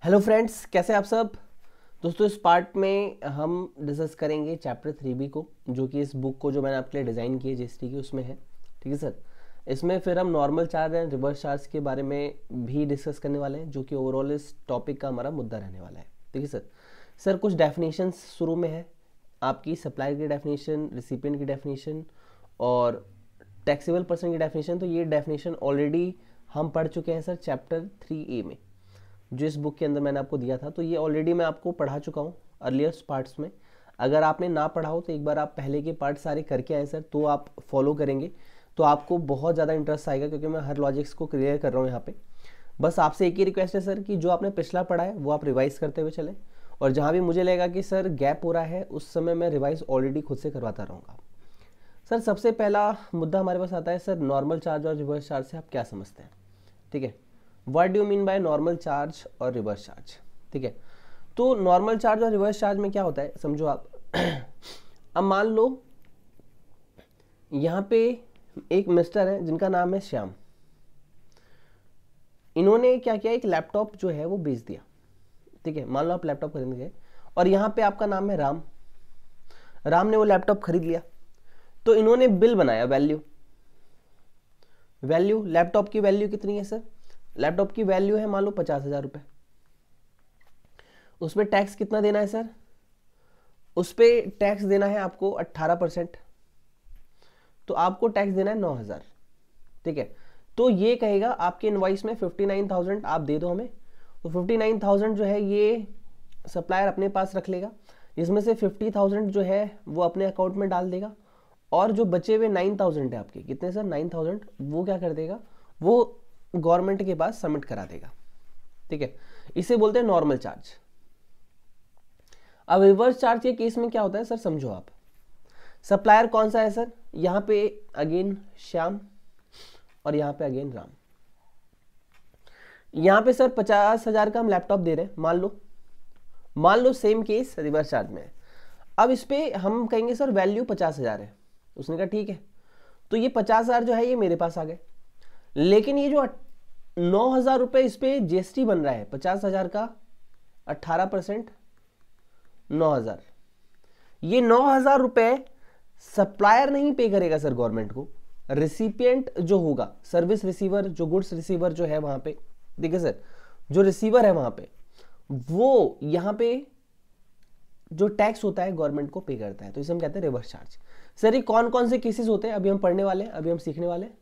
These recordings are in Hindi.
हेलो फ्रेंड्स, कैसे आप सब। दोस्तों, इस पार्ट में हम डिस्कस करेंगे चैप्टर 3B को, जो कि इस बुक को जो मैंने आपके लिए डिज़ाइन की है जीएसटी की उसमें है। ठीक है सर। इसमें फिर हम normal charge and reverse charge के बारे में भी डिस्कस करने वाले हैं, जो कि ओवरऑल इस टॉपिक का हमारा मुद्दा रहने वाला है। ठीक है सर। सर कुछ डेफिनेशंस शुरू में है, आपकी सप्लायर की डेफिनेशन, रिसिपिएंट की डेफिनेशन और टैक्सेबल पर्सन की डेफिनेशन। तो ये डेफिनेशन ऑलरेडी हम पढ़ चुके हैं सर चैप्टर 3A में, जो इस बुक के अंदर मैंने आपको दिया था। तो ये ऑलरेडी मैं आपको पढ़ा चुका हूँ अर्लियर पार्ट्स में। अगर आपने ना पढ़ा हो तो एक बार आप पहले के पार्ट सारे करके आए सर, तो आप फॉलो करेंगे तो आपको बहुत ज़्यादा इंटरेस्ट आएगा, क्योंकि मैं हर लॉजिक्स को क्लियर कर रहा हूँ यहाँ पे। बस आपसे एक ही रिक्वेस्ट है सर कि जो आपने पिछला पढ़ा है वो आप रिवाइज करते हुए चलें, और जहाँ भी मुझे लगेगा कि सर गैप हो रहा है उस समय मैं रिवाइज ऑलरेडी खुद से करवाता रहूँगा। सर सबसे पहला मुद्दा हमारे पास आता है सर, नॉर्मल चार्ज और रिवर्स चार्ज से आप क्या समझते हैं। ठीक है, what do you mean by normal charge और रिवर्स चार्ज। ठीक है, तो नॉर्मल चार्ज और रिवर्स चार्ज में क्या होता है समझो आप। अब मान लो यहाँ पे एक मिस्टर है जिनका नाम है श्याम। इन्होंने क्या किया, एक लैपटॉप जो है वो बेच दिया। ठीक है, मान लो आप लैपटॉप खरीदने गए और यहाँ पे आपका नाम है राम। राम ने वो लैपटॉप खरीद लिया, तो इन्होंने बिल बनाया, वैल्यू लैपटॉप की वैल्यू कितनी है सर, लैपटॉप की वैल्यू है मान लो 50,000 रुपये। उस पर टैक्स कितना देना है सर, उस पर टैक्स देना है आपको 18%, तो आपको टैक्स देना है 9,000। ठीक है, तो ये कहेगा आपके इनवॉइस में 59,000 आप दे दो हमें, तो 59,000 जो है ये सप्लायर अपने पास रख लेगा, इसमें से 50,000 जो है वो अपने अकाउंट में डाल देगा, और जो बचे हुए 9,000 है आपके, कितने सर 9,000, वो क्या कर देगा, वो गवर्नमेंट के पास सबमिट करा देगा। ठीक है, इसे बोलते हैं नॉर्मल चार्ज। अब रिवर्स चार्ज के केस में क्या होता है सर, समझो आप। सप्लायर कौन सा है सर, यहां पे अगेन श्याम और यहां पे अगेन राम। यहां पे सर 50,000 का हम लैपटॉप दे रहे हैं, मान लो सेम केस रिवर्स चार्ज में है। अब इस पे हम कहेंगे सर वैल्यू 50,000 है। उसने कहा ठीक है, तो ये 50,000 जो है ये मेरे पास आ गए, लेकिन ये जो 9,000 रुपये इस पे जीएसटी बन रहा है, 50,000 का 18% 9,000, ये 9,000 रुपये सप्लायर नहीं पे करेगा सर गवर्नमेंट को, रिसिपिएंट जो होगा, सर्विस रिसीवर, जो गुड्स रिसीवर जो है वहां पे, देखिए सर जो रिसीवर है वहां पे, वो यहां पे जो टैक्स होता है गवर्नमेंट को पे करता है। तो इसे हम कहते हैं रिवर्स चार्ज। सर ये कौन कौन से केसेस होते हैं अभी हम पढ़ने वाले हैं, अभी हम सीखने वाले हैं,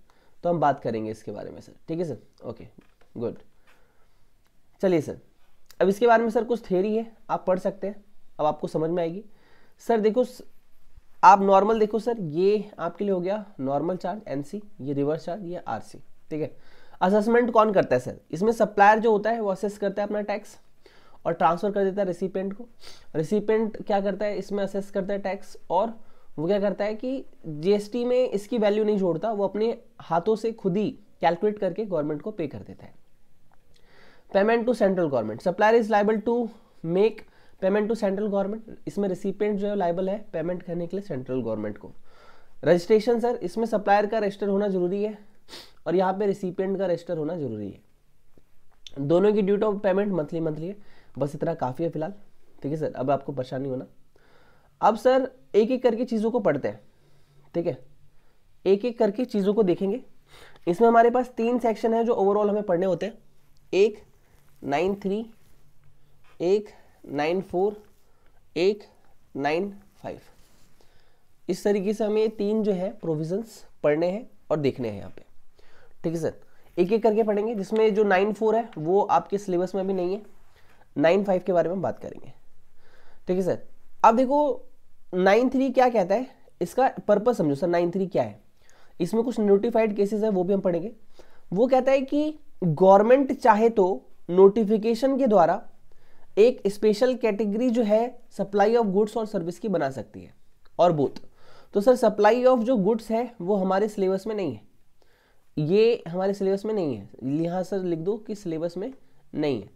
तो हम बात करेंगे इसके बारे में सर। ठीक है सर, ओके गुड। चलिए सर, अब इसके बारे में सर कुछ थ्योरी है, आप पढ़ सकते हैं, अब आपको समझ में आएगी। सर देखो, आप नॉर्मल देखो सर, ये आपके लिए हो गया नॉर्मल चार्ज एनसी, ये रिवर्स चार्ज, ये आरसी। ठीक है, असेसमेंट कौन करता है सर, इसमें सप्लायर जो होता है वो असेस करता है अपना टैक्स और ट्रांसफर कर देता है रिसिपिएंट को। रिसिपिएंट क्या करता है, इसमें असेस करता है टैक्स, और वो क्या करता है कि जीएसटी में इसकी वैल्यू नहीं जोड़ता, वो अपने हाथों से खुद ही कैलकुलेट करके गवर्नमेंट को पे कर देता है। Payment to central government, supplier is liable to make payment to central government, इसमें रिसिपिएंट जो है लाइबल है पेमेंट करने के लिए सेंट्रल गवर्नमेंट को। रजिस्ट्रेशन सर, इसमें सप्लायर का रजिस्टर होना जरूरी है और यहाँ पे रिसिपिएंट का रजिस्टर होना जरूरी है। दोनों की ड्यूटी ऑफ पेमेंट मंथली है, बस इतना काफ़ी है फिलहाल। ठीक है सर, अब आपको परेशानी होना। अब सर एक एक करके चीज़ों को पढ़ते हैं। ठीक है, एक एक करके चीज़ों को देखेंगे। इसमें हमारे पास 3 सेक्शन है जो ओवरऑल हमें पढ़ने होते हैं, एक 9.3, एक 9.4, एक 9.5। इस तरीके से हमें 3 जो है प्रोविजंस पढ़ने हैं और देखने हैं यहाँ पे। ठीक है सर, एक एक करके पढ़ेंगे, जिसमें जो 9.4 है वो आपके सिलेबस में भी नहीं है, 9.5 के बारे में बात करेंगे। ठीक है सर, अब देखो 9.3 क्या कहता है, इसका पर्पस समझो सर। 9.3 क्या है, इसमें कुछ नोटिफाइड केसेस है वो भी हम पढ़ेंगे। वो कहता है कि गवर्नमेंट चाहे तो नोटिफिकेशन के द्वारा एक स्पेशल कैटेगरी जो है सप्लाई ऑफ गुड्स और सर्विस की बना सकती है, और बोथ। तो सर सप्लाई ऑफ जो गुड्स है वो हमारे सिलेबस में नहीं है, ये हमारे सिलेबस में नहीं है, यहाँ सर लिख दो कि सिलेबस में नहीं है।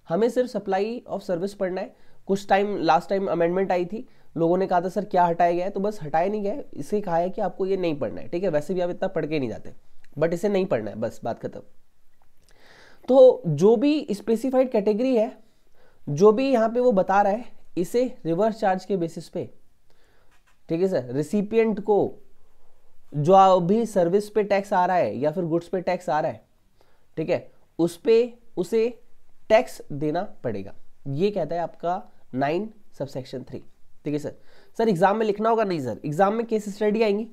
हमें सिर्फ सप्लाई ऑफ सर्विस पढ़ना है। कुछ टाइम लास्ट टाइम अमेंडमेंट आई थी, लोगों ने कहा था सर क्या हटाया गया है, तो बस हटाया नहीं गया है, इसे कहा है कि आपको ये नहीं पढ़ना है। ठीक है, वैसे भी आप इतना पढ़ के नहीं जाते, बट इसे नहीं पढ़ना है, बस बात खत्म। तो जो भी स्पेसिफाइड कैटेगरी है जो भी यहाँ पे वो बता रहा है इसे रिवर्स चार्ज के बेसिस पे, ठीक है सर, रिसिपिएंट को जो अभी सर्विस पे टैक्स आ रहा है या फिर गुड्स पे टैक्स आ रहा है, ठीक है, उस पे उसे टैक्स देना पड़ेगा। ये कहता है आपका 9 सबसेक्शन 3, ठीक है सर। सर एग्जाम में लिखना होगा? नहीं सर, एग्जाम में केस स्टडी आएंगी,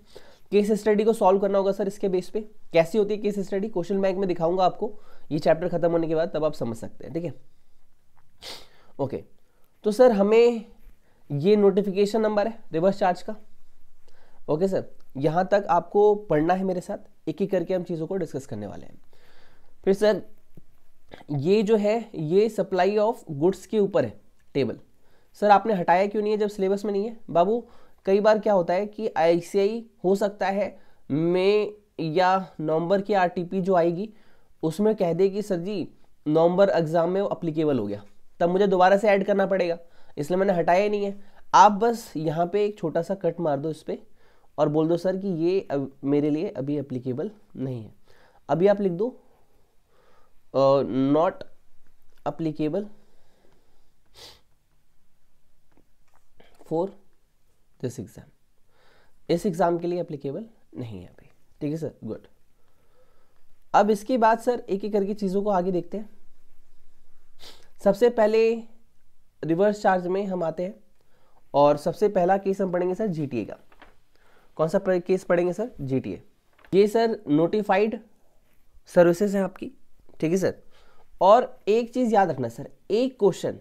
केस स्टडी को सॉल्व करना होगा सर। इसके बेस पे कैसी होती है केस स्टडी, क्वेश्चन बैंक में दिखाऊंगा आपको ये चैप्टर खत्म होने के बाद, तब आप समझ सकते हैं, ठीक है। ओके, तो सर हमें ये नोटिफिकेशन नंबर है रिवर्स चार्ज का। ओके सर, यहां तक आपको पढ़ना है मेरे साथ, एक एक करके हम चीज़ों को डिस्कस करने वाले हैं। फिर सर ये जो है ये सप्लाई ऑफ गुड्स के ऊपर है टेबल। सर आपने हटाया क्यों नहीं है जब सिलेबस में नहीं है? बाबू कई बार क्या होता है कि आईसीआई हो सकता है मई या नवंबर की आरटीपी जो आएगी उसमें कह दे कि सर जी नवंबर एग्जाम में वो अप्लीकेबल हो गया, तब मुझे दोबारा से ऐड करना पड़ेगा, इसलिए मैंने हटाया ही नहीं है। आप बस यहाँ पे एक छोटा सा कट मार दो इस पर और बोल दो सर कि ये मेरे लिए अभी एप्लीकेबल नहीं है। अभी आप लिख दो not applicable for this exam, इस एग्जाम के लिए एप्लीकेबल नहीं है अभी, ठीक है सर, गुड। अब इसके बाद सर एक एक करके चीज़ों को आगे देखते हैं। सबसे पहले रिवर्स चार्ज में हम आते हैं और सबसे पहला केस हम पढ़ेंगे सर जीटीए का। कौन सा केस पढ़ेंगे सर? जीटीए। ये सर नोटिफाइड सर्विसेज है आपकी, ठीक है सर। और एक चीज़ याद रखना सर, एक क्वेश्चन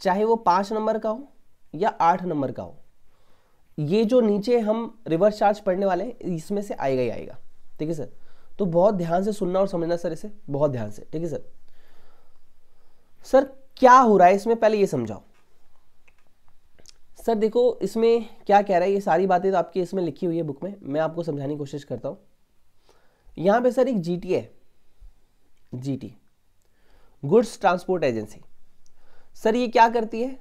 चाहे वो 5 नंबर का हो या 8 नंबर का हो, ये जो नीचे हम रिवर्स चार्ज पढ़ने वाले हैं इसमें से आएगा ही आएगा, ठीक है सर। तो बहुत ध्यान से सुनना और समझना सर इसे, बहुत ध्यान से, ठीक है सर। सर क्या हो रहा है इसमें पहले ये समझाओ। सर देखो इसमें क्या कह रहा है, ये सारी बातें तो आपकी इसमें लिखी हुई है बुक में, मैं आपको समझाने की कोशिश करता हूँ। यहाँ पे सर एक जीटी है, GT goods transport agency. Sir ये क्या करती है?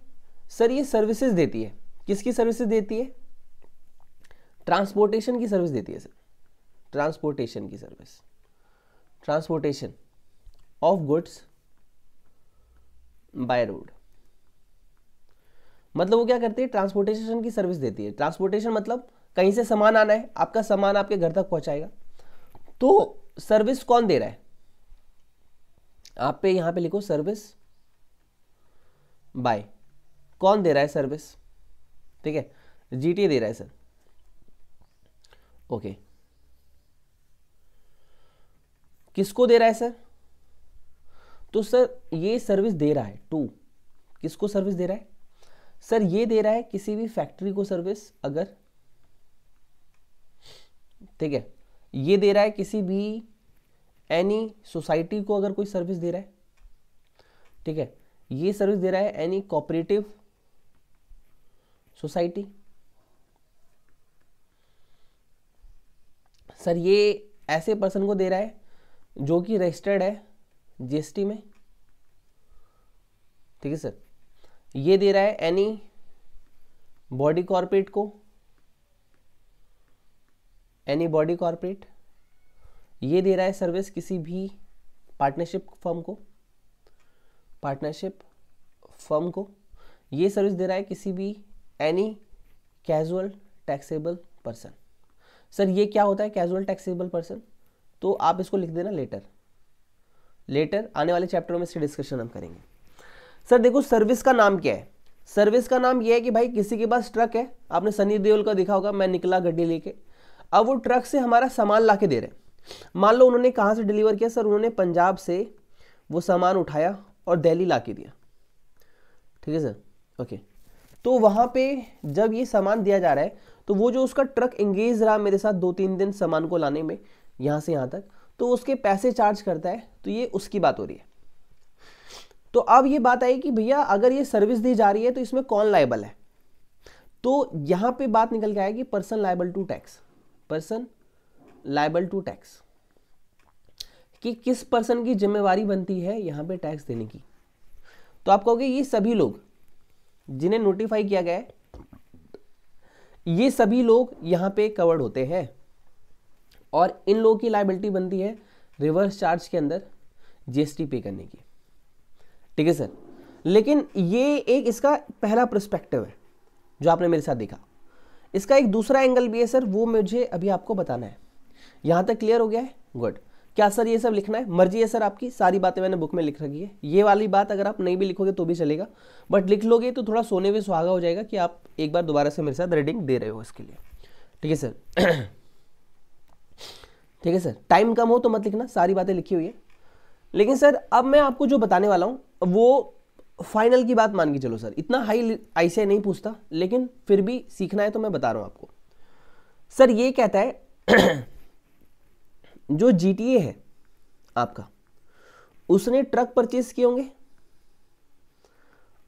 सर ये सर्विसेज देती है। किसकी सर्विसेज देती है? ट्रांसपोर्टेशन की सर्विस देती है सर, ट्रांसपोर्टेशन की service, transportation of goods by road. मतलब वो क्या करती है? ट्रांसपोर्टेशन की सर्विस देती है। ट्रांसपोर्टेशन मतलब कहीं से सामान आना है, आपका सामान आपके घर तक पहुंचाएगा, तो सर्विस कौन दे रहा है? आप पे यहां पे लिखो सर्विस बाय, कौन दे रहा है सर्विस? ठीक है, जीटीए दे रहा है सर। ओके, किसको दे रहा है सर? तो सर ये सर्विस दे रहा है टू, किसको सर्विस दे रहा है? सर ये दे रहा है किसी भी फैक्ट्री को सर्विस, अगर, ठीक है, ये दे रहा है किसी भी एनी सोसाइटी को अगर कोई सर्विस दे रहा है, ठीक है, ये सर्विस दे रहा है एनी कोऑपरेटिव सोसाइटी। सर ये ऐसे पर्सन को दे रहा है जो कि रजिस्टर्ड है जीएसटी में, ठीक है सर। ये दे रहा है एनी बॉडी कॉर्पोरेट को, एनी बॉडी कॉर्पोरेट। ये दे रहा है सर्विस किसी भी पार्टनरशिप फर्म को, पार्टनरशिप फर्म को। ये सर्विस दे रहा है किसी भी any casual taxable person. Sir ये क्या होता है कैजुअल टैक्सेबल पर्सन? तो आप इसको लिख देना लेटर, लेटर आने वाले चैप्टरों में इससे डिस्कशन हम करेंगे। सर देखो सर्विस का नाम क्या है? सर्विस का नाम यह है कि भाई किसी के पास ट्रक है, आपने सनी देओल का देखा होगा, मैं निकला गड्डी लेके, अब वो ट्रक से हमारा सामान लाके दे रहे हैं। मान लो उन्होंने कहाँ से डिलीवर किया? सर उन्होंने पंजाब से वो सामान उठाया और दिल्ली लाके दिया, ठीक है सर। ओके, तो वहाँ पे जब ये सामान दिया जा रहा है तो वो जो उसका ट्रक एंगेज रहा मेरे साथ 2-3 दिन सामान को लाने में यहाँ से यहाँ तक, तो उसके पैसे चार्ज करता है, तो ये उसकी बात हो रही है। तो अब ये बात आई कि भैया अगर ये सर्विस दी जा रही है तो इसमें कौन लायबल है? तो यहाँ पे बात निकल के आएगी person liable to tax, person liable to tax, कि किस पर्सन की जिम्मेवारी बनती है यहाँ पे टैक्स देने की। तो आप कहोगे ये सभी लोग जिन्हें नोटिफाई किया गया है, ये सभी लोग यहाँ पे कवर्ड होते हैं और इन लोगों की लायबिलिटी बनती है रिवर्स चार्ज के अंदर जीएसटी पे करने की, ठीक है सर। लेकिन ये एक इसका पहला पर्सपेक्टिव है जो आपने मेरे साथ देखा। इसका एक दूसरा एंगल भी है सर, वो मुझे अभी आपको बताना है। यहाँ तक क्लियर हो गया है? गुड। क्या सर ये सब लिखना है? मर्जी है सर आपकी, सारी बातें मैंने बुक में लिख रखी है। ये वाली बात अगर आप नहीं भी लिखोगे तो भी चलेगा, बट लिख लोगे तो थोड़ा सोने में सुहागा हो जाएगा कि आप एक बार दोबारा से मेरे साथ रीडिंग दे रहे हो इसके लिए। ठीक है सर? ठीक है सर, टाइम कम हो तो मत लिखना, सारी बातें लिखी हुई है। लेकिन सर अब मैं आपको जो बताने वाला हूं वो फाइनल की बात मान के चलो सर, इतना हाई ऐसे नहीं पूछता, लेकिन फिर भी सीखना है तो मैं बता रहा हूं आपको। सर ये कहता है जो GTA है आपका, उसने ट्रक परचेज किए होंगे।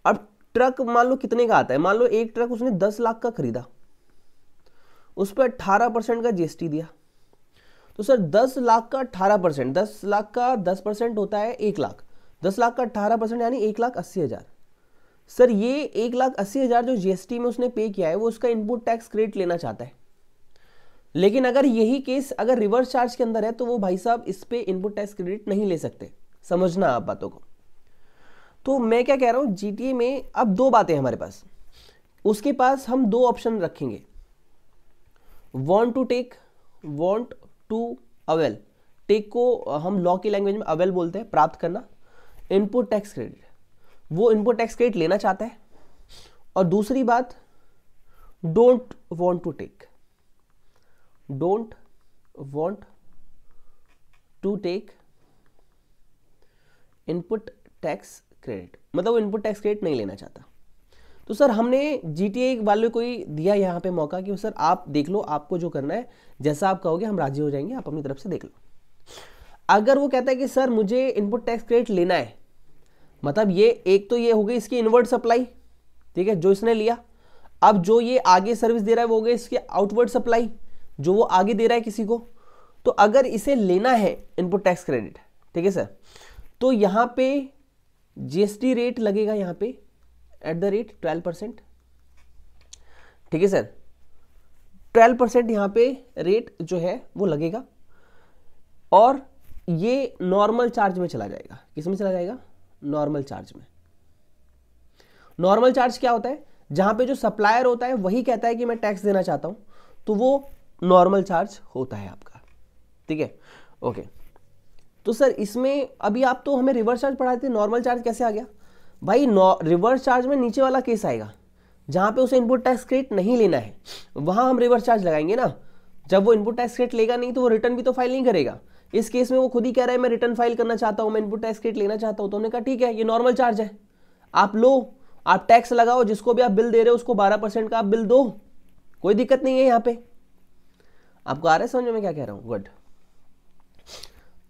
अब ट्रक मान लो कितने का आता है, मान लो एक ट्रक उसने 10 लाख का खरीदा, उस पर 18% का GST दिया। तो सर 10 लाख का 18%, 10 लाख का 10% होता है 1 लाख, 10 लाख का 18% यानी 1,80,000। सर ये 1,80,000 जो GST में उसने पे किया है वो उसका इनपुट टैक्स क्रेडिट लेना चाहता है। लेकिन अगर यही केस अगर रिवर्स चार्ज के अंदर है तो वो भाई साहब इस पे इनपुट टैक्स क्रेडिट नहीं ले सकते। समझना आप बातों को। तो मैं क्या कह रहा हूं, GTA में अब दो बातें हमारे पास, उसके पास हम दो ऑप्शन रखेंगे, want to take, want to avail. Take को हम लॉ की लैंग्वेज में अवेल बोलते हैं, प्राप्त करना। इनपुट टैक्स क्रेडिट, वो इनपुट टैक्स क्रेडिट लेना चाहता है। और दूसरी बात, don't want to take, don't want to take input tax credit, मतलब वो इनपुट टैक्स क्रेडिट नहीं लेना चाहता। तो सर हमने GTA वाले को ही दिया यहाँ पे मौका कि सर आप देख लो, आपको जो करना है जैसा आप कहोगे हम राजी हो जाएंगे, आप अपनी तरफ से देख लो। अगर वो कहता है कि सर मुझे इनपुट टैक्स क्रेडिट लेना है, मतलब ये एक तो ये हो गई इसकी इनवर्ड सप्लाई, ठीक है, जो इसने लिया। अब जो ये आगे सर्विस दे रहा है वो हो गई इसकी आउटवर्ड सप्लाई, जो वो आगे दे रहा है किसी को। तो अगर इसे लेना है इनपुट टैक्स क्रेडिट, ठीक है सर, तो यहां पे GST रेट लगेगा यहां पे @ 12%। ठीक है सर, 12% यहां पे रेट जो है वो लगेगा, और ये नॉर्मल चार्ज में चला जाएगा। किस में चला जाएगा? नॉर्मल चार्ज में। नॉर्मल चार्ज क्या होता है? जहां पे जो सप्लायर होता है वही कहता है कि मैं टैक्स देना चाहता हूं, तो वो नॉर्मल चार्ज होता है आपका। ठीक है, ओके। तो सर इसमें अभी आप तो हमें रिवर्स चार्ज पढ़ाते थे, नॉर्मल चार्ज कैसे आ गया भाई? रिवर्स चार्ज में नीचे वाला केस आएगा जहां पे उसे इनपुट टैक्स क्रेडिट नहीं लेना है, वहां हम रिवर्स चार्ज लगाएंगे ना। जब वो इनपुट टैक्स क्रेडिट लेगा नहीं तो वो रिटर्न भी तो फाइल नहीं करेगा। इस केस में वो खुद ही कह रहा है मैं रिटर्न फाइल करना चाहता हूं, मैं इनपुट टैक्स क्रेडिट लेना चाहता हूं। तो हमने कहा ठीक है, ये नॉर्मल चार्ज है, आप लो, आप टैक्स लगाओ, जिसको भी आप बिल दे रहे हो उसको 12% का आप बिल दो, कोई दिक्कत नहीं है। यहाँ पे आपको आ रहा है समझ में क्या कह रहा हूं? गुड।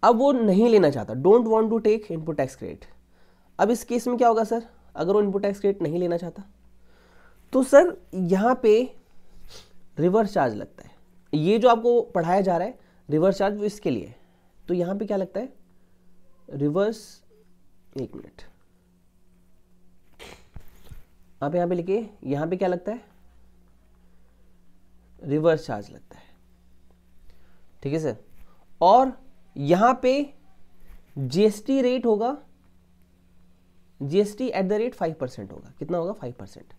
अब वो नहीं लेना चाहता, don't want to take input tax credit. अब इस केस में क्या होगा सर, अगर वो इनपुट टैक्स क्रेडिट नहीं लेना चाहता तो सर यहां पे रिवर्स चार्ज लगता है। ये जो आपको पढ़ाया जा रहा है रिवर्स चार्ज, वो इसके लिए। तो यहां पे क्या लगता है? रिवर्स, एक मिनट, आप यहां पे लिखिए, यहां पे क्या लगता है? रिवर्स चार्ज लगता है। ठीक है सर, और यहां पे GST रेट होगा, GST @ 5% होगा। कितना होगा? 5%।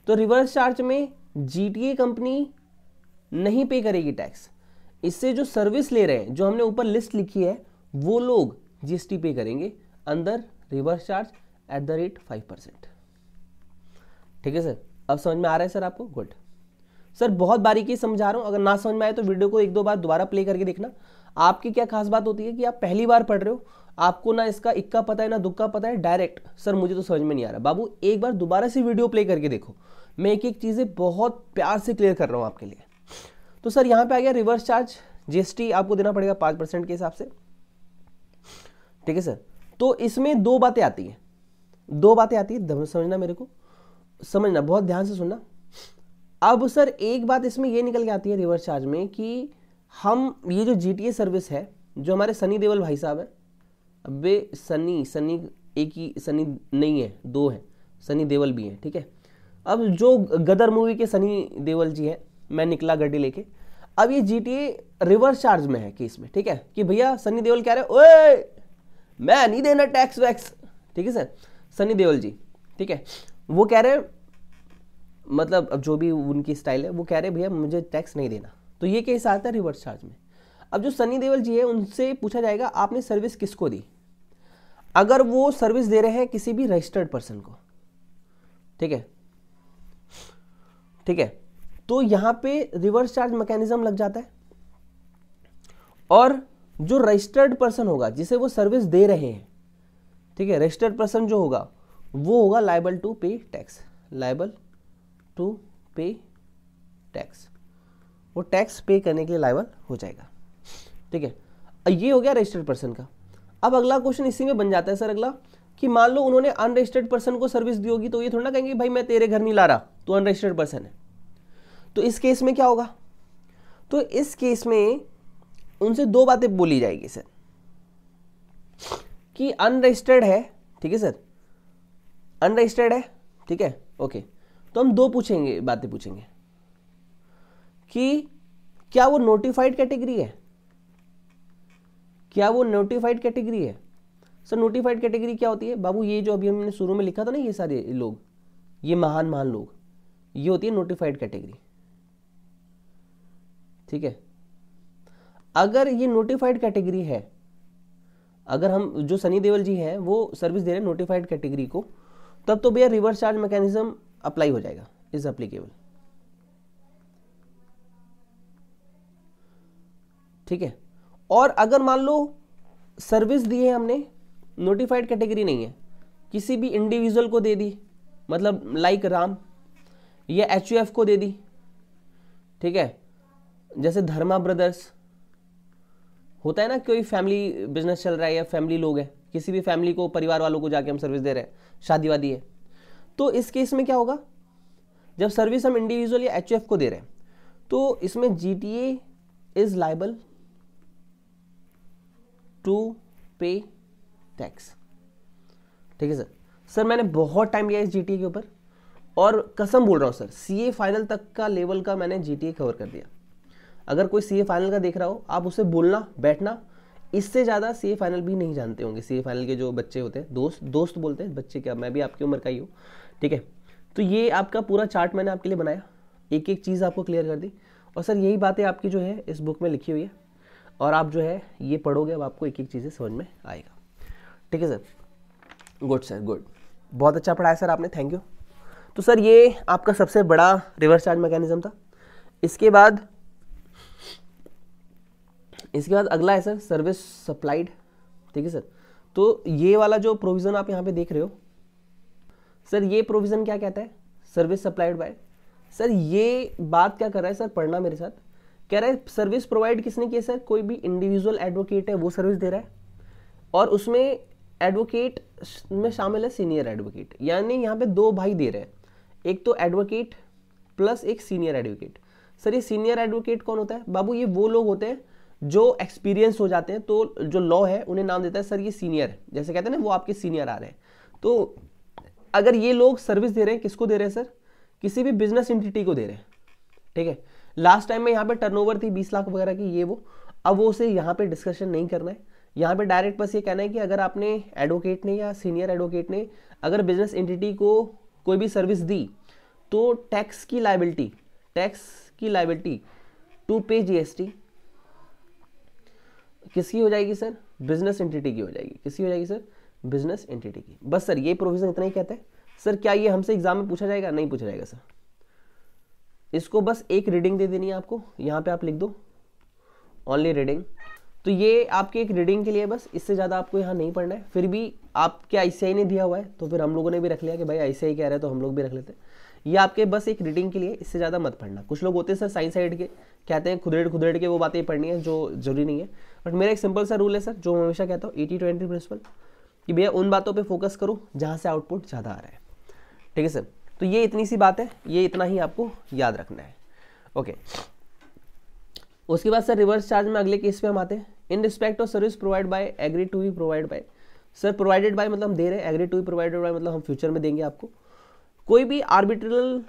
तो रिवर्स चार्ज में GTA कंपनी नहीं पे करेगी टैक्स, इससे जो सर्विस ले रहे हैं, जो हमने ऊपर लिस्ट लिखी है, वो लोग GST पे करेंगे अंदर रिवर्स चार्ज @ 5%। ठीक है सर, अब समझ में आ रहा है सर आपको? गुड सर, बहुत बारीकी समझा रहा हूं, अगर ना समझ में आए तो वीडियो को 1-2 बार दोबारा प्ले करके देखना। आपकी क्या खास बात होती है कि आप पहली बार पढ़ रहे हो, आपको ना इसका इक्का पता है ना दुक्का पता है, डायरेक्ट सर मुझे तो समझ में नहीं आ रहा। बाबू एक बार दोबारा से वीडियो प्ले करके देखो, मैं एक एक चीजें बहुत प्यार से क्लियर कर रहा हूं आपके लिए। तो सर यहां पे आ गया रिवर्स चार्ज, GST आपको देना पड़ेगा 5% के हिसाब से। ठीक है सर, तो इसमें दो बातें आती है, समझना, मेरे को समझना, बहुत ध्यान से सुनना। अब सर एक बात इसमें ये निकल के आती है रिवर्स चार्ज में कि हम ये जो GTA सर्विस है, जो हमारे सनी देओल भाई साहब है, अबे सनी एक ही सनी नहीं है, 2 है, सनी देओल भी है। ठीक है, अब जो गदर मूवी के सनी देओल जी है, मैं निकला गड्डी लेके, अब ये GTA रिवर्स चार्ज में है केस में। ठीक है, कि भैया सनी देओल कह रहे ओए मैं नहीं देना टैक्स वैक्स। ठीक है सर, सनी देओल जी ठीक है, वो कह रहे हैं, मतलब अब जो भी उनकी स्टाइल है, वो कह रहे भैया मुझे टैक्स नहीं देना, तो ये केस आता है रिवर्स चार्ज में। अब जो सनी देओल जी है उनसे पूछा जाएगा आपने सर्विस किसको दी, अगर वो सर्विस दे रहे हैं किसी भी रजिस्टर्ड पर्सन को, ठीक है, ठीक है, तो यहां पे रिवर्स चार्ज मैकेनिज्म लग जाता है, और जो रजिस्टर्ड पर्सन होगा जिसे वो सर्विस दे रहे हैं, ठीक है, रजिस्टर्ड पर्सन जो होगा वो होगा लायबल टू पे टैक्स, लायबल टू पे टैक्स, वो टैक्स पे करने के लिए लायबल हो जाएगा, ठीक है। ये हो गया रजिस्टर्ड पर्सन का। अब अगला क्वेश्चन इसी में बन जाता है सर अगला, कि मान लो उन्होंने अनरजिस्टर्ड पर्सन को सर्विस दी होगी, तो ये थोड़ा ना कहेंगे भाई मैं तेरे घर नहीं ला रहा, तो अनरजिस्टर्ड पर्सन है, तो इस केस में क्या होगा, तो इस केस में उनसे दो बातें बोली जाएगी सर, कि अनरजिस्टर्ड है, ठीक है सर, अनरजिस्टर्ड है, ठीक है, ओके, तो हम दो पूछेंगे, बातें पूछेंगे कि क्या वो नोटिफाइड कैटेगरी है, क्या वो नोटिफाइड कैटेगरी है। सर नोटिफाइड कैटेगरी क्या होती है बाबू, ये जो अभी हमने शुरू में लिखा था ना, ये सारे लोग, ये महान महान लोग, ये होती है नोटिफाइड कैटेगरी, ठीक है। अगर ये नोटिफाइड कैटेगरी है, अगर हम जो सनी देओल जी हैं वो सर्विस दे रहे हैं नोटिफाइड कैटेगरी को, तब तो भैया रिवर्स चार्ज मैकेनिज्म अप्लाई हो जाएगा, इज एप्लीकेबल, ठीक है। और अगर मान लो सर्विस दी है हमने, नोटिफाइड कैटेगरी नहीं है, किसी भी इंडिविजुअल को दे दी, मतलब लाइक राम या HUF को दे दी, ठीक है, जैसे धर्मा ब्रदर्स होता है ना, कोई फैमिली बिजनेस चल रहा है या फैमिली लोग हैं, किसी भी फैमिली को, परिवार वालों को जाके हम सर्विस दे रहे हैं, शादी वादी है, तो इस केस में क्या होगा, जब सर्विस हम इंडिविजुअल या HUF को दे रहे हैं, तो इसमें GTA इज लायबल टू पे टैक्स, ठीक है सर। सर मैंने बहुत टाइम लिया इस GTA के ऊपर, और कसम बोल रहा हूँ सर, CA फाइनल तक का लेवल का मैंने GTA कवर कर दिया। अगर कोई CA फाइनल का देख रहा हो, आप उससे बोलना, बैठना, इससे ज़्यादा CA फाइनल भी नहीं जानते होंगे। CA फाइनल के जो बच्चे होते हैं, दोस्त बोलते हैं, बच्चे क्या, मैं भी आपकी उम्र का ही हूँ, ठीक है। तो ये आपका पूरा चार्ट मैंने आपके लिए बनाया, एक एक चीज़ आपको क्लियर कर दी, और सर यही बातें आपकी जो है इस बुक में लिखी हुई है, और आप जो है ये पढ़ोगे, अब आपको एक एक चीज़ें समझ में आएगा, ठीक है सर। गुड सर, गुड, बहुत अच्छा पढ़ाया सर आपने, थैंक यू। तो सर ये आपका सबसे बड़ा रिवर्स चार्ज मैकेनिज्म था। इसके बाद अगला है सर सर्विस सप्लाइड, ठीक है सर। तो ये वाला जो प्रोविजन आप यहाँ पे देख रहे हो सर, ये प्रोविजन क्या कहता है, सर्विस सप्लाइड बाय। सर ये बात क्या कर रहा है सर, पढ़ना मेरे साथ, कह रहा है सर्विस प्रोवाइड किसने की है सर, कोई भी इंडिविजुअल एडवोकेट है वो सर्विस दे रहा है, और उसमें एडवोकेट में शामिल है सीनियर एडवोकेट, यानी यहाँ पे दो भाई दे रहे हैं, एक तो एडवोकेट प्लस एक सीनियर एडवोकेट। सर ये सीनियर एडवोकेट कौन होता है बाबू, ये वो लोग होते हैं जो एक्सपीरियंस हो जाते हैं, तो जो लॉ है उन्हें नाम देता है सर ये सीनियर है, जैसे कहते हैं ना वो आपके सीनियर आ रहे हैं। तो अगर ये लोग सर्विस दे रहे हैं, किसको दे रहे हैं सर, किसी भी बिजनेस एंटिटी को दे रहे हैं, ठीक है। लास्ट टाइम में यहाँ पे टर्नओवर थी 20 लाख वगैरह की, ये वो, अब वो उसे यहाँ पे डिस्कशन नहीं करना है, यहाँ पे डायरेक्ट बस ये कहना है कि अगर आपने एडवोकेट ने या सीनियर एडवोकेट ने अगर बिजनेस एंटिटी को कोई भी सर्विस दी, तो टैक्स की लायबिलिटी टू पे GST किसकी हो जाएगी सर, बिजनेस एंटिटी की हो जाएगी। किसकी हो जाएगी सर, बिजनेस एंटिटी की। बस सर ये प्रोविजन इतना ही कहता है। सर क्या ये हमसे एग्जाम में पूछा जाएगा, नहीं पूछा जाएगा सर, इसको बस एक रीडिंग दे देनी है आपको, यहाँ पे आप लिख दो ओनली रीडिंग। तो ये आपके एक रीडिंग के लिए बस, इससे ज़्यादा आपको यहाँ नहीं पढ़ना है। फिर भी आपके ICI ने दिया हुआ है, तो फिर हम लोगों ने भी रख लिया कि भाई ICI कह रहे हैं तो हम लोग भी रख लेते हैं। ये आपके बस एक रीडिंग के लिए, इससे ज़्यादा मत पढ़ना। कुछ लोग होते हैं सर साइंस साइड के, कहते हैं खुदेड़ के वो बातें पढ़नी है जो जरूरी नहीं है, बट मेरा एक सिंपल सा रूल है सर, जो मैं हमेशा कहता हूँ 80-20 प्रिंसिपल, कि भैया उन बातों पे फोकस करो जहाँ से आउटपुट ज़्यादा आ रहा है, ठीक है सर। तो ये इतनी सी बात है, ये इतना ही आपको याद रखना है, ओके। उसके बाद सर रिवर्स चार्ज में अगले केस पे हम आते हैं। In respect of service provide by, agree to be provide by. Sir provided by मतलब हम दे रहे हैं, agree to be provided by मतलब हम फ्यूचर में देंगे आपको। कोई भी आर्बिट्रल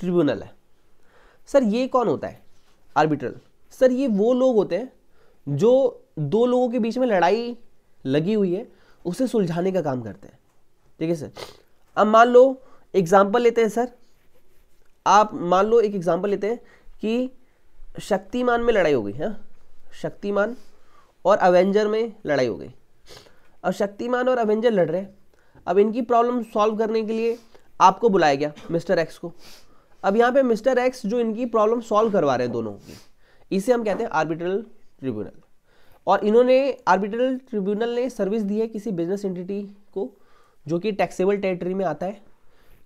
ट्रिब्यूनल है सर, ये कौन होता है आर्बिट्रल? सर ये वो लोग होते हैं जो दो लोगों के बीच में लड़ाई लगी हुई है उसे सुलझाने का काम करते हैं, ठीक है सर। अब मान लो एग्जाम्पल लेते हैं सर, आप मान लो एक एग्जाम्पल लेते हैं कि शक्तिमान में लड़ाई हो गई है, शक्तिमान और अवेंजर में लड़ाई हो गई। अब शक्तिमान और अवेंजर लड़ रहे हैं, अब इनकी प्रॉब्लम सॉल्व करने के लिए आपको बुलाया गया मिस्टर एक्स को। अब यहाँ पे मिस्टर एक्स जो इनकी प्रॉब्लम सॉल्व करवा रहे हैं दोनों की, इसे हम कहते हैं आर्बिट्रल ट्रिब्यूनल। और इन्होंने आर्बिट्रल ट्रिब्यूनल ने सर्विस दी है किसी बिजनेस एंटिटी को जो कि टैक्सेबल टेरिटरी में आता है।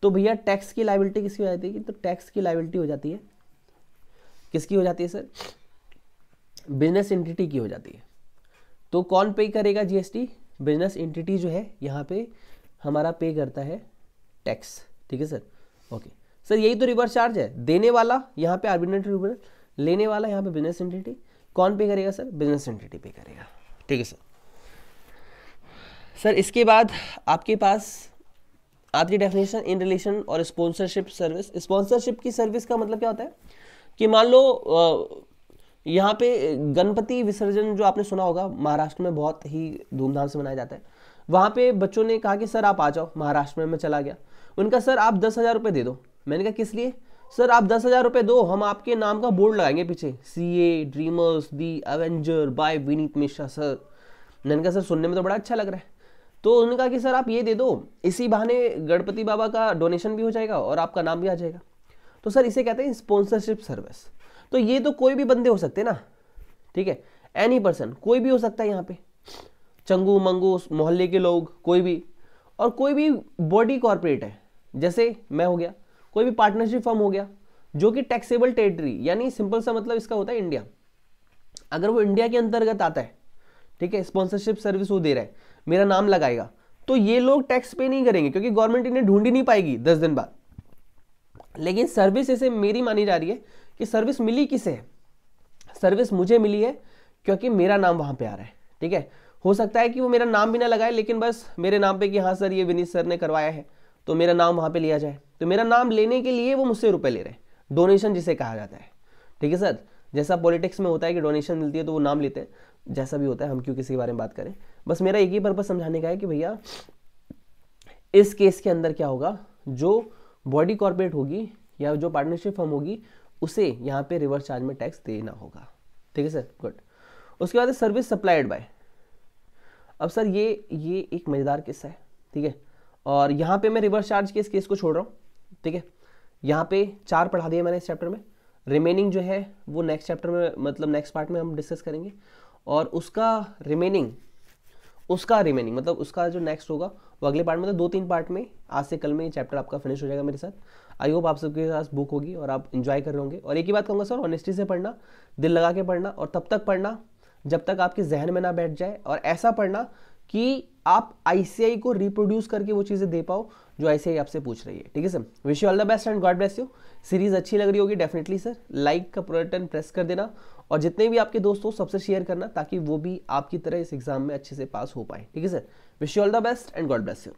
तो भैया टैक्स की लायबिलिटी किसकी हो जाती है? तो टैक्स की लायबिलिटी हो जाती है, किसकी हो जाती है सर? बिजनेस एंटिटी की हो जाती है। तो कौन पे करेगा जीएसटी? बिजनेस एंटिटी जो है यहाँ पे हमारा पे करता है टैक्स। ठीक है सर, ओके सर, यही तो रिवर्स चार्ज है। देने वाला यहाँ पे आर्बिट्रल ट्रिब्यूनल, लेने वाला यहाँ पे बिजनेस एंटिटी। कौन पे करेगा सर? बिजनेस एंटिटी पे करेगा। ठीक है सर। सर इसके बाद आपके पास आपकी डेफिनेशन इन रिलेशन और स्पॉन्सरशिप सर्विस। स्पॉन्सरशिप की सर्विस का मतलब क्या होता है कि मान लो यहाँ पे गणपति विसर्जन जो आपने सुना होगा महाराष्ट्र में बहुत ही धूमधाम से मनाया जाता है। वहाँ पे बच्चों ने कहा कि सर आप आ जाओ, महाराष्ट्र में मैं चला गया। उनका सर आप 10,000 रुपये दे दो। मैंने कहा किस लिए? सर आप 10,000 रुपये दो, हम आपके नाम का बोर्ड लगाएंगे पीछे, CA dreamers the avenger by Vineet Mishra sir. मैंने कहा सर सुनने में तो बड़ा अच्छा लग रहा है। तो उन्होंने कहा कि सर आप ये दे दो, इसी बहाने गणपति बाबा का डोनेशन भी हो जाएगा और आपका नाम भी आ जाएगा। तो सर इसे कहते हैं स्पॉन्सरशिप सर्विस। तो ये तो कोई भी बंदे हो सकते हैं ना, ठीक है, एनी पर्सन, कोई भी हो सकता है यहाँ पे, चंगू मंगू मोहल्ले के लोग, कोई भी, और कोई भी बॉडी कॉर्पोरेट है, जैसे मैं हो गया, कोई भी पार्टनरशिप फर्म हो गया जो कि टैक्सेबल टेरिटरी, यानी सिंपल सा मतलब इसका होता है इंडिया, अगर वो इंडिया के अंतर्गत आता है, ठीक है, स्पॉन्सरशिप सर्विस वो दे रहा है, मेरा नाम लगाएगा, तो ये लोग टैक्स पे नहीं करेंगे क्योंकि गवर्नमेंट इन्हें ढूंढ ही नहीं पाएगी 10 दिन बाद। लेकिन सर्विस ऐसे मेरी मानी जा रही है कि सर्विस मिली किसे है? सर्विस मुझे मिली है क्योंकि मेरा नाम वहां पे आ रहा है। ठीक है, हो सकता है कि वो मेरा नाम भी ना लगाए, लेकिन बस मेरे नाम पे कि हाँ सर ये विनीत सर ने करवाया है, तो मेरा नाम वहां पे लिया जाए। तो मेरा नाम लेने के लिए वो मुझसे रुपए ले रहे हैं, डोनेशन जिसे कहा जाता है। ठीक है सर, जैसा पॉलिटिक्स में होता है कि डोनेशन मिलती है तो वो नाम लेते हैं, जैसा भी होता है, हम क्यों किसी के बारे में बात करें। बस मेरा एक ही पर्पज समझाने का है कि भैया इस केस के अंदर क्या होगा, जो बॉडी कॉर्पोरेट होगी या जो पार्टनरशिप फर्म होगी उसे यहाँ पे रिवर्स चार्ज में टैक्स देना होगा। ठीक है सर, गुड। उसके बाद सर्विस सप्लाइड बाय। अब सर ये एक मजेदार किस्सा है, ठीक है, और यहाँ पे मैं रिवर्स चार्ज के इस केस को छोड़ रहा हूँ। ठीक है, यहाँ पे 4 पढ़ा दिए मैंने इस चैप्टर में, रिमेनिंग जो है वो नेक्स्ट चैप्टर में, मतलब नेक्स्ट पार्ट में हम डिस्कस करेंगे, और उसका रिमेनिंग मतलब उसका जो नेक्स्ट होगा वो अगले पार्ट में, मतलब 2-3 पार्ट में, आज से कल में ये चैप्टर आपका फिनिश हो जाएगा मेरे साथ। आई होप आप सबके पास बुक होगी और आप एंजॉय कर रहे होंगे। और एक ही बात कहूँगा सर, ऑनेस्टी से पढ़ना, दिल लगा के पढ़ना, और तब तक पढ़ना जब तक आपके जहन में ना बैठ जाए, और ऐसा पढ़ना कि आप ICAI को रिप्रोड्यूस करके वो चीज़ें दे पाओ जो ICAI आपसे पूछ रही है। ठीक है sir, wish you all the best and God bless you. Series अच्छी लग रही होगी डेफिनेटली सर, लाइक का बटन प्रेस कर देना, और जितने भी आपके दोस्त हो सबसे शेयर करना ताकि वो भी आपकी तरह इस एग्जाम में अच्छे से पास हो पाए। ठीक है sir, wish you all the best and God bless you.